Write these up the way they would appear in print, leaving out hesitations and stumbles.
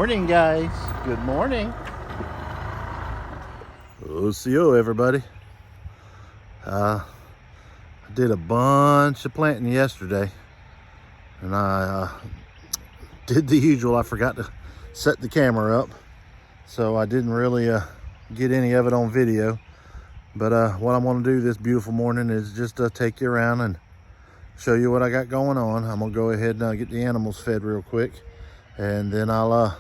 morning, guys. Good morning. OCO, everybody. I did a bunch of planting yesterday, and I did the usual. I forgot to set the camera up, so I didn't really get any of it on video. But what I'm going to do this beautiful morning is just take you around and show you what I got going on. I'm going to go ahead and get the animals fed real quick, and then I'll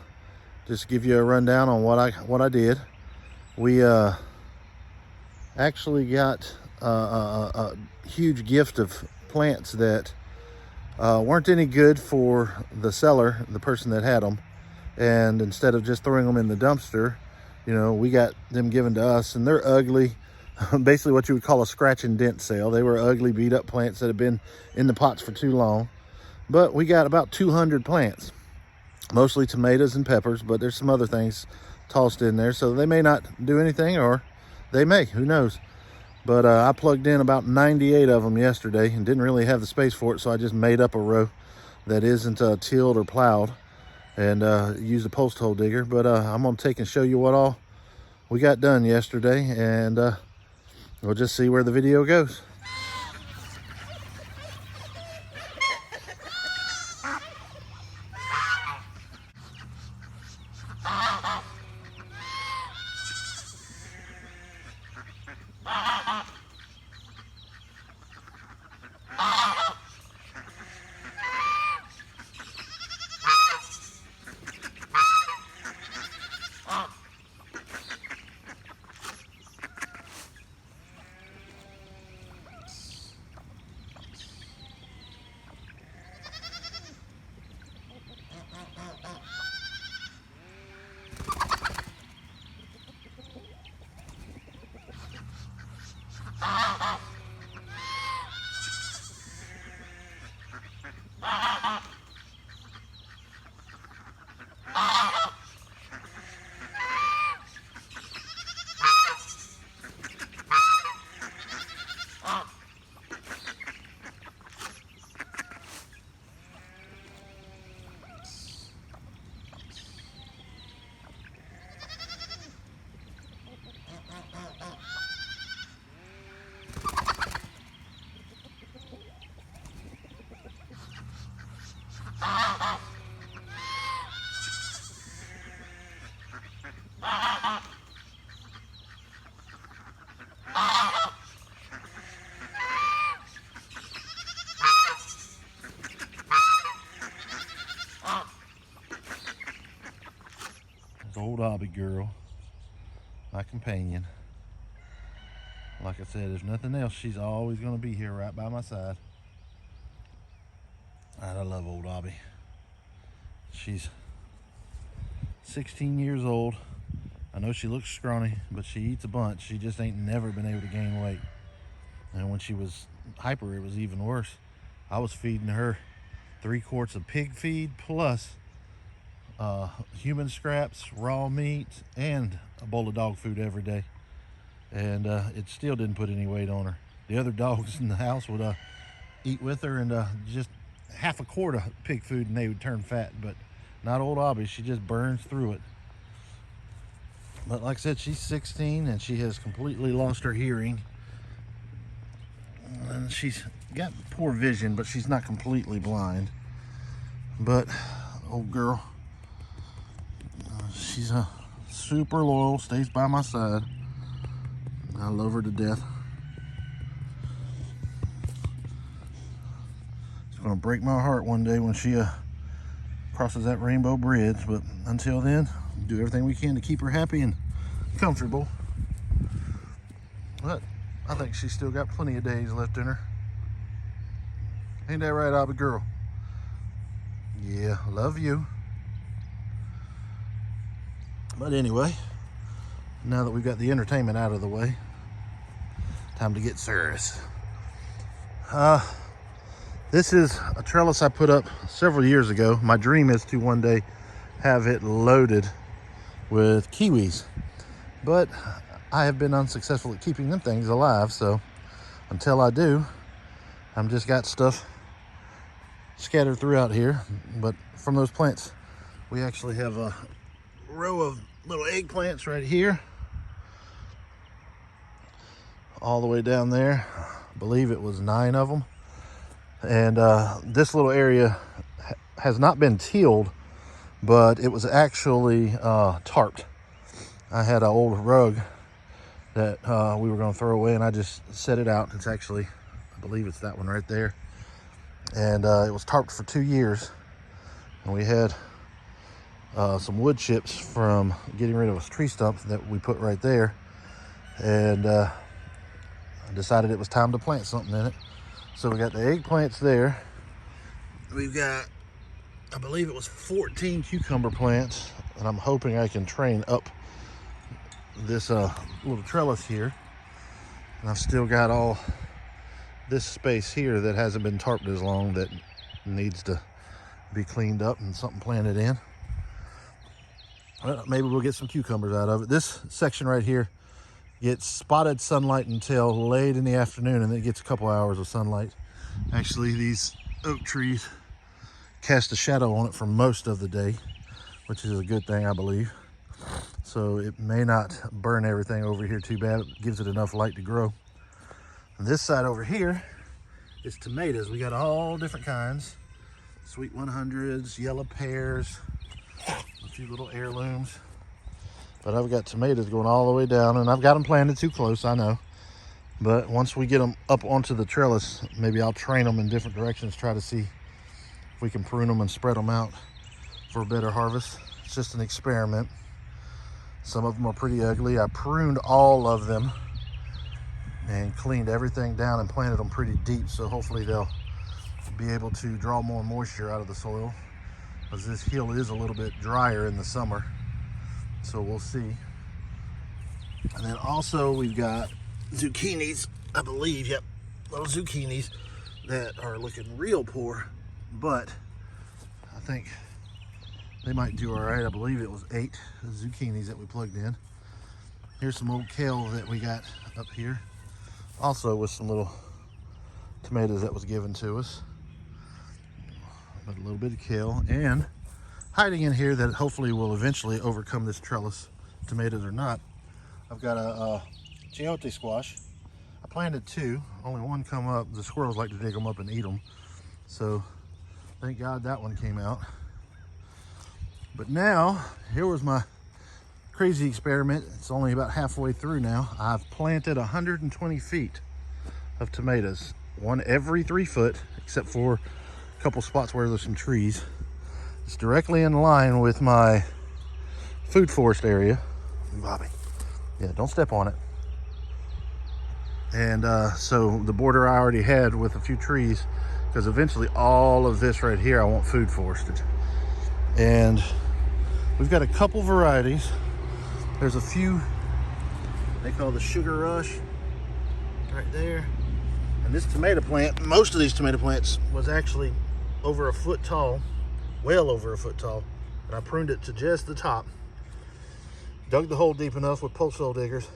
just give you a rundown on what I did. We actually got a huge gift of plants that weren't any good for the seller, the person that had them, and instead of just throwing them in the dumpster, we got them given to us, and they're ugly. Basically what you would call a scratch and dent sale. They were ugly, beat up plants that had been in the pots for too long. But we got about 200 plants, mostly tomatoes and peppers, but there's some other things tossed in there, so they may not do anything, or they may, who knows. But I plugged in about 98 of them yesterday and didn't really have the space for it, so I just made up a row that isn't tilled or plowed, and used a post hole digger. But I'm going to take and show you what all we got done yesterday, and we'll just see where the video goes. Old Obby girl, my companion. Like I said, if nothing else, she's always going to be here right by my side. I love old Obby. She's 16 years old. I know she looks scrawny, but she eats a bunch. She just ain't never been able to gain weight. And when she was hyper, it was even worse. I was feeding her 3 quarts of pig feed plus human scraps, raw meat, and a bowl of dog food every day, and it still didn't put any weight on her. The other dogs in the house would eat with her, and just half a quart of pig food and they would turn fat, but not old Obby. She just burns through it. But like I said, she's 16 and she has completely lost her hearing, and she's got poor vision, but she's not completely blind. But old girl, she's super loyal, stays by my side. I love her to death. It's gonna break my heart one day when she crosses that rainbow bridge, but until then, do everything we can to keep her happy and comfortable. But I think she's still got plenty of days left in her. Ain't that right, Obby girl? Yeah, love you. But anyway, now that we've got the entertainment out of the way, time to get serious. This is a trellis I put up several years ago. My dream is to one day have it loaded with kiwis, but I have been unsuccessful at keeping them things alive, so until I do, I'm just got stuff scattered throughout here. But from those plants We actually have a row of little eggplants right here, all the way down there. I believe it was 9 of them. And this little area has not been tilled, but it was actually tarped. I had an old rug that we were going to throw away, and I just set it out. It's actually, I believe it's that one right there. And it was tarped for 2 years. And we had some wood chips from getting rid of a tree stump that we put right there. And I decided it was time to plant something in it. So we got the eggplants there. We've got, I believe it was 14 cucumber plants, and I'm hoping I can train up this little trellis here. And I've still got all this space here that hasn't been tarped as long that needs to be cleaned up and something planted in. Well, maybe we'll get some cucumbers out of it. This section right here gets spotted sunlight until late in the afternoon, and then it gets a couple hours of sunlight. Actually, these oak trees cast a shadow on it for most of the day, which is a good thing, I believe. So it may not burn everything over here too bad. It gives it enough light to grow. And this side over here is tomatoes. We got all different kinds. Sweet 100s, yellow pears, a few little heirlooms. But I've got tomatoes going all the way down, and I've got them planted too close, I know. But once we get them up onto the trellis, maybe I'll train them in different directions, try to see if we can prune them and spread them out for a better harvest. It's just an experiment. Some of them are pretty ugly. I pruned all of them and cleaned everything down and planted them pretty deep, so hopefully they'll be able to draw more moisture out of the soil, because this hill is a little bit drier in the summer, so we'll see. And then also we've got zucchinis, I believe, yep, little zucchinis that are looking real poor, but I think they might do all right. I believe it was 8 zucchinis that we plugged in. Here's some old kale that we got up here, also with some little tomatoes that was given to us. But a little bit of kale, and hiding in here that hopefully will eventually overcome this trellis, tomatoes or not, I've got a chayote squash. I planted 2, only one come up. The squirrels like to dig them up and eat them, so thank God that one came out. But now, here was my crazy experiment. It's only about halfway through now. I've planted 120 feet of tomatoes, one every 3 foot, except for a couple spots where there's some trees. It's directly in line with my food forest area. Bobby, yeah, don't step on it. And so the border I already had with a few trees, because eventually all of this right here I want food forested. And we've got a couple varieties. There's a few they call the Sugar Rush right there. And this tomato plant, most of these tomato plants was actually over 1 foot tall, well over 1 foot tall. And I pruned it to just the top. Dug the hole deep enough with post hole diggers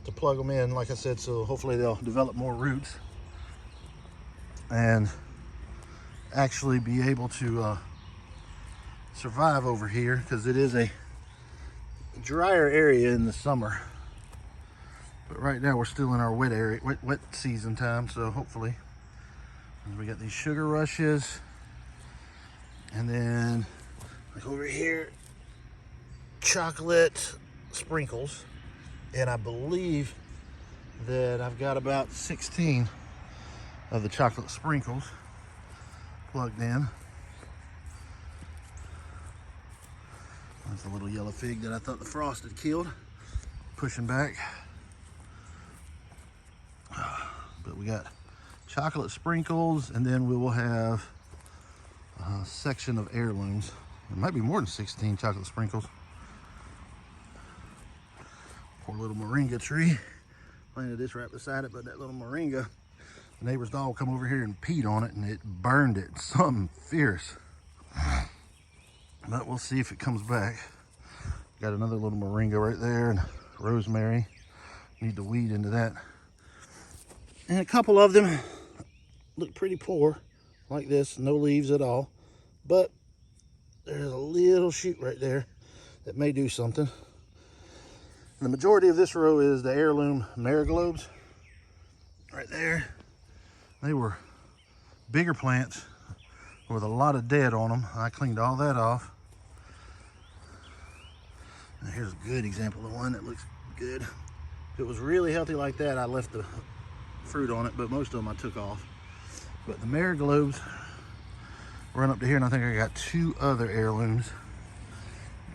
to plug them in, like I said, so hopefully they'll develop more roots and actually be able to survive over here, because it is a drier area in the summer. But right now we're still in our wet area, wet season time, so hopefully. And we got these Sugar Rushes, and then like over here, chocolate sprinkles. And I believe that I've got about 16 of the chocolate sprinkles plugged in. There's the little yellow fig that I thought the frost had killed, pushing back. But we got chocolate sprinkles, and then we will have a section of heirlooms. It might be more than 16 chocolate sprinkles. Poor little moringa tree. Planted this right beside it, but that little moringa, the neighbor's dog come over here and peed on it, and it burned it. Something fierce. But we'll see if it comes back. Got another little moringa right there, and rosemary. Need to weed into that. And a couple of them look pretty poor, like this, no leaves at all. But there's a little shoot right there that may do something. And the majority of this row is the heirloom mariglobes. Right there. They were bigger plants with a lot of dead on them. I cleaned all that off. Now here's a good example of one that looks good. If it was really healthy like that, I left the fruit on it, but most of them I took off. But the mariglobes run up to here, and I think I got 2 other heirlooms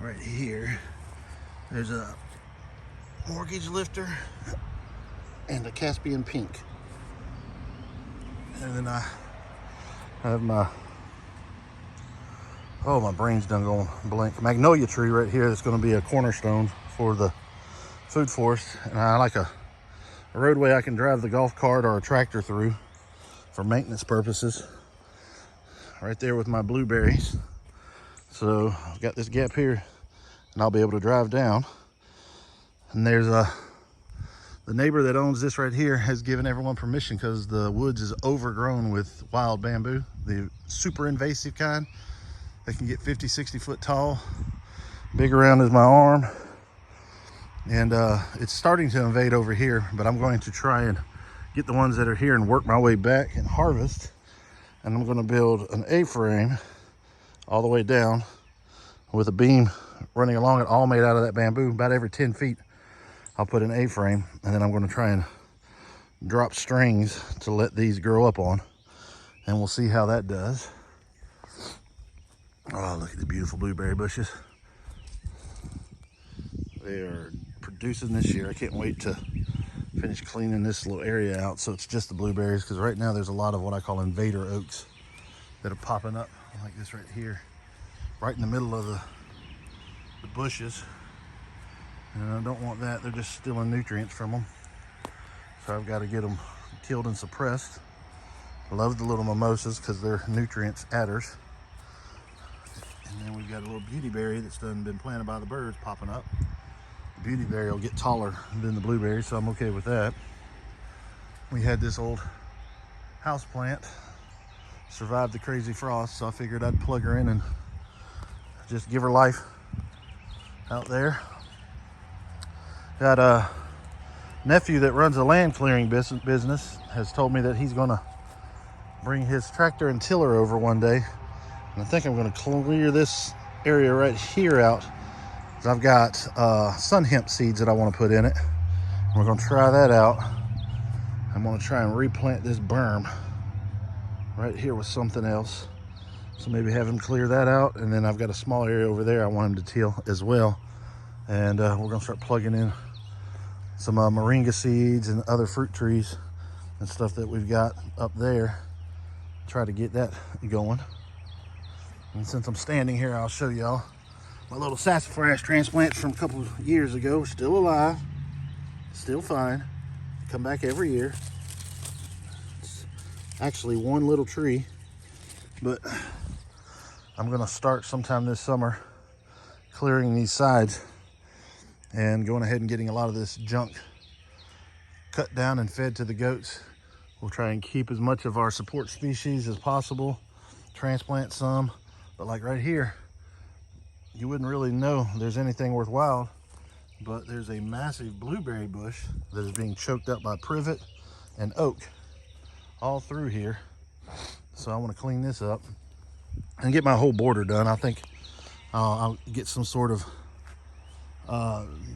right here. There's a mortgage lifter and a Caspian pink. And then I have my, oh, my brain's done going blank, magnolia tree right here that's going to be a cornerstone for the food forest. And I like a roadway I can drive the golf cart or a tractor through for maintenance purposes. Right there with my blueberries. So I've got this gap here and I'll be able to drive down. And there's the neighbor that owns this right here has given everyone permission because the woods is overgrown with wild bamboo, the super invasive kind that can get 50, 60 foot tall, big around as my arm. And it's starting to invade over here, but I'm going to try and get the ones that are here and work my way back and harvest. And I'm going to build an A-frame all the way down with a beam running along it, all made out of that bamboo. About every 10 feet, I'll put an A-frame, and then I'm going to try and drop strings to let these grow up on, and we'll see how that does. Oh, look at the beautiful blueberry bushes. They are producing this year. I can't wait to finish cleaning this little area out so it's just the blueberries, because right now there's a lot of what I call invader oaks that are popping up like this right here, right in the middle of the bushes. And I don't want that. They're just stealing nutrients from them. So I've got to get them killed and suppressed. I love the little mimosas because they're nutrients adders. And then we've got a little beautyberry that's been planted by the birds popping up. The beautyberry will get taller than the blueberry, so I'm okay with that. We had this old house plant survive the crazy frost, so I figured I'd plug her in and just give her life out there. Got a nephew that runs a land clearing business, has told me that he's gonna bring his tractor and tiller over one day. And I think I'm gonna clear this area right here out. I've got sun hemp seeds that I wanna put in it. We're gonna try that out. I'm gonna try and replant this berm right here with something else. So maybe have him clear that out. And then I've got a small area over there I want him to till as well. And we're gonna start plugging in some moringa seeds and other fruit trees and stuff that we've got up there. Try to get that going. And since I'm standing here, I'll show y'all my little sassafras transplant from a couple of years ago. Still alive, still fine. Come back every year. It's actually one little tree, but I'm gonna start sometime this summer clearing these sides and going ahead and getting a lot of this junk cut down and fed to the goats. We'll try and keep as much of our support species as possible, transplant some, but like right here, you wouldn't really know there's anything worthwhile, but there's a massive blueberry bush that is being choked up by privet and oak all through here. So I want to clean this up and get my whole border done. I think I'll get some sort of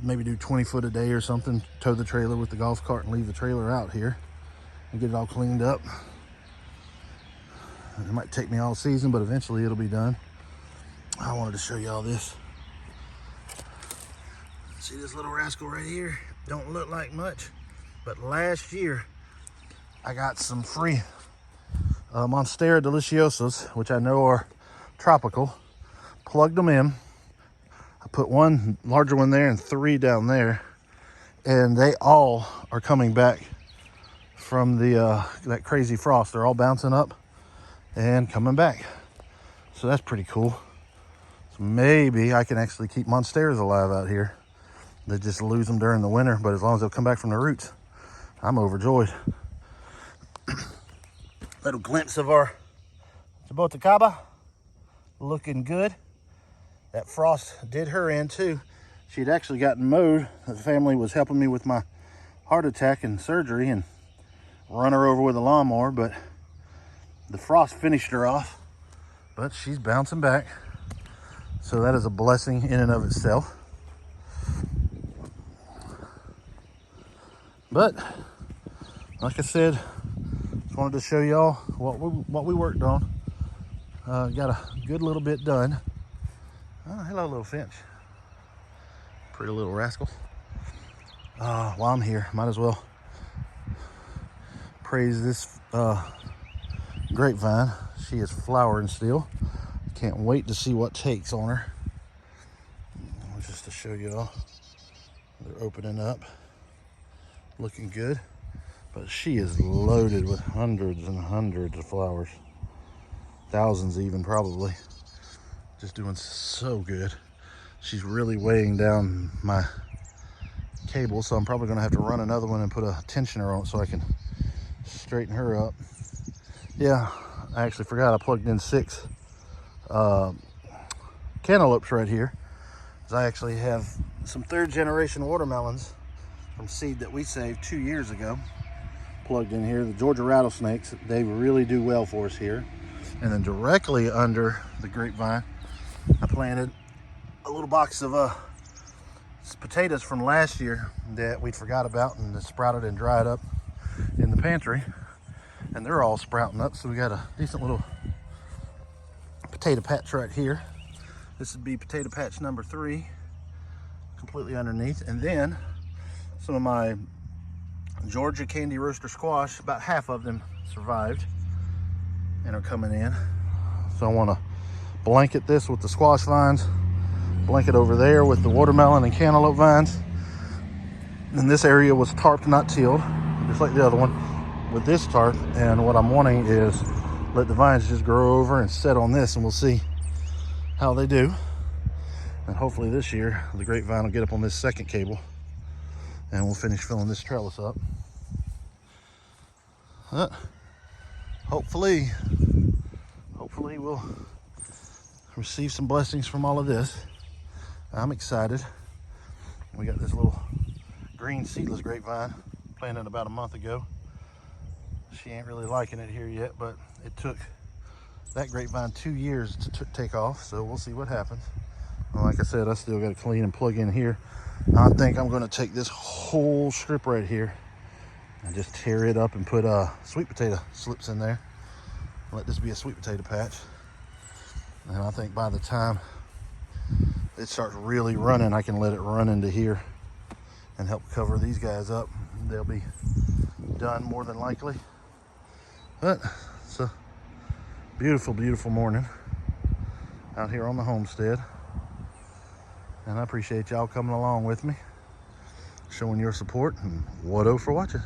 maybe do 20 foot a day or something, tow the trailer with the golf cart and leave the trailer out here and get it all cleaned up. It might take me all season, but eventually it'll be done. I wanted to show y'all this. See this little rascal right here? Don't look like much, but last year I got some free Monstera deliciosas, which I know are tropical. Plugged them in. I put one larger one there and 3 down there, and they all are coming back from the that crazy frost. They're all bouncing up and coming back, so that's pretty cool. So maybe I can actually keep monsteras alive out here. They just lose them during the winter, but as long as they'll come back from the roots, I'm overjoyed. Little glimpse of our Jabotacaba, looking good. that frost did her in too. She'd actually gotten mowed. The family was helping me with my heart attack and surgery and run her over with a lawnmower, but the frost finished her off. But she's bouncing back. So that is a blessing in and of itself. But like I said, just wanted to show y'all what we worked on. Got a good little bit done. Oh, hello, little finch. Pretty little rascal. While I'm here, might as well praise this grapevine. She is flowering still. Can't wait to see what takes on her. Just to show y'all, they're opening up, looking good. But she is loaded with hundreds and hundreds of flowers. Thousands even, probably. Just doing so good. She's really weighing down my cable, so I'm probably gonna have to run another one and put a tensioner on it so I can straighten her up. Yeah, I actually forgot I plugged in 6 cantaloupes right here. I actually have some 3rd generation watermelons from seed that we saved 2 years ago plugged in here. The Georgia rattlesnakes, they really do well for us here. And then directly under the grapevine, I planted a little box of potatoes from last year that we forgot about, and it sprouted and dried up in the pantry, and they're all sprouting up. So we got a decent little potato patch right here. This would be potato patch number 3, completely underneath. And then some of my Georgia candy roaster squash, about half of them survived and are coming in. So I want to blanket this with the squash vines, blanket over there with the watermelon and cantaloupe vines. And this area was tarped, not tilled, just like the other one, with this tarp. And what I'm wanting is let the vines just grow over and set on this, and we'll see how they do. And hopefully this year the grapevine will get up on this 2nd cable and we'll finish filling this trellis up. But hopefully we'll receive some blessings from all of this. I'm excited. We got this little green seedless grapevine planted about a month ago. She ain't really liking it here yet, but it took that grapevine 2 years to take off, so we'll see what happens. Well, like I said, I still got to clean and plug in here. I think I'm going to take this whole strip right here and just tear it up and put sweet potato slips in there. Let this be a sweet potato patch. And I think by the time it starts really running, I can let it run into here and help cover these guys up. They'll be done more than likely. But it's a beautiful, beautiful morning out here on the homestead. And I appreciate y'all coming along with me, showing your support, and Wado for watching.